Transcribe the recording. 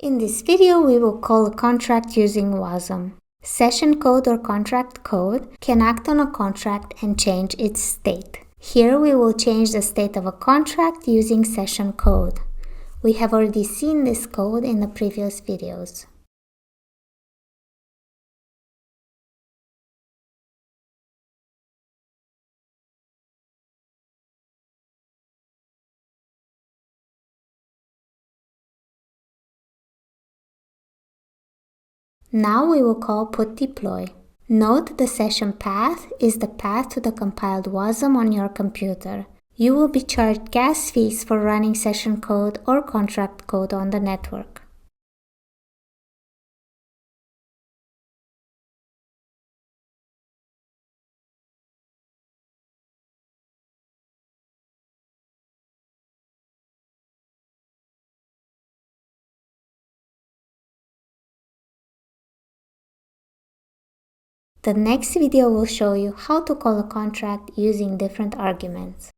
In this video, we will call a contract using WASM. Session code or contract code can act on a contract and change its state. Here we will change the state of a contract using session code. We have already seen this code in the previous videos. Now we will call put-deploy. Note the session path is the path to the compiled WASM on your computer. You will be charged gas fees for running session code or contract code on the network. The next video will show you how to call a contract using different arguments.